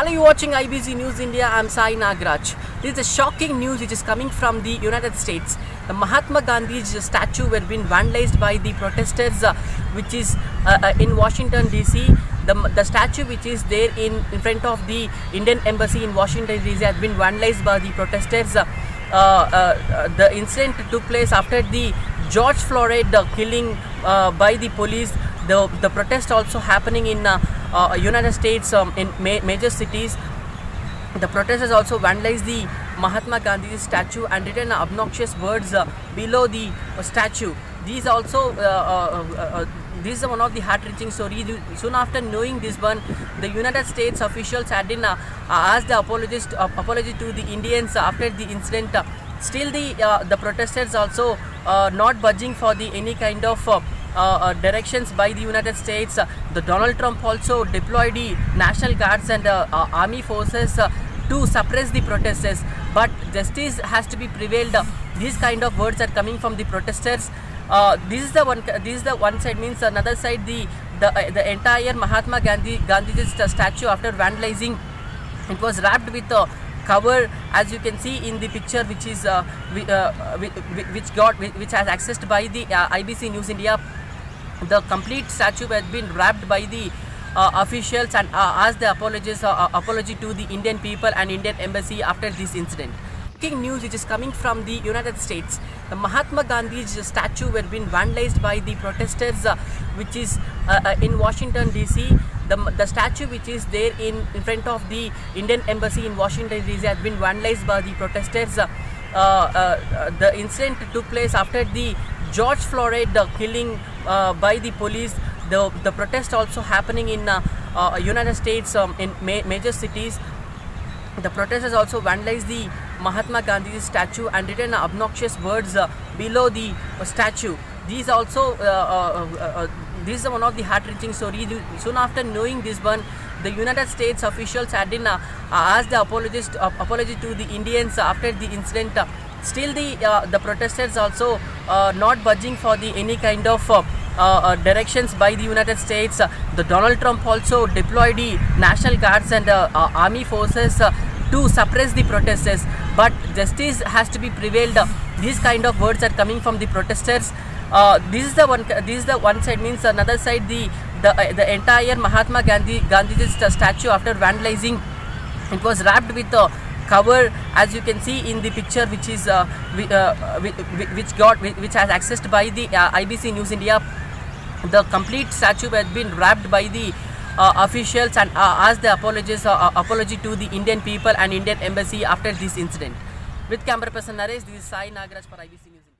Hello, you watching IBC News India. I'm Sai Nagraj. This is a shocking news which is coming from the United States. The Mahatma Gandhi's statue were being vandalized by the protesters, which is in Washington DC. The statue which is there in front of the Indian Embassy in Washington DC has been vandalized by the protesters. The incident took place after the George Floyd killing by the police. The protest also happening in United States in major cities. The protesters also vandalized the Mahatma Gandhi statue and written obnoxious words below the statue. These also this is one of the heart-wrenching stories. Soon after knowing this one, the United States officials had asked the apology to the Indians after the incident. Still, the protesters also not budging for any kind of directions by the United States. The Donald Trump also deployed the National Guards and army forces to suppress the protesters. But justice has to be prevailed. These kind of words are coming from the protesters. This is the one side. Means another side, the entire Mahatma Gandhi's statue, after vandalizing, it was wrapped with a cover, as you can see in the picture, which is which has accessed by the IBC News India. The complete statue has been wrapped by the officials and asked the apology to the Indian people and Indian Embassy after this incident. Breaking news which is coming from the United States. The Mahatma Gandhi's statue were being vandalized by the protesters, which is in Washington DC. The statue which is there in front of the Indian Embassy in Washington DC has been vandalized by the protesters. The incident took place after the George Floyd killing by the police. The protest also happening in United States in major cities. The protesters also vandalized the Mahatma Gandhi's statue and written obnoxious words below the statue. These also this is one of the heart-wrenching stories. Soon after knowing this one, the United States officials had asked the apology to the Indians after the incident. Still, the protesters also not budging for any kind of directions by the United States. The Donald Trump also deployed the National Guards and army forces to suppress the protesters. But justice has to be prevailed. These kind of words are coming from the protesters. This is the one side. Means another side, the entire Mahatma Gandhi's statue, after vandalizing, it was wrapped with a cover, as you can see in the picture, which is which has accessed by the IBC News India. The complete statue has been wrapped by the officials and asked the apology to the Indian people and Indian Embassy after this incident. With camera person Naresh, this is Sai Nagraj for IBC News India.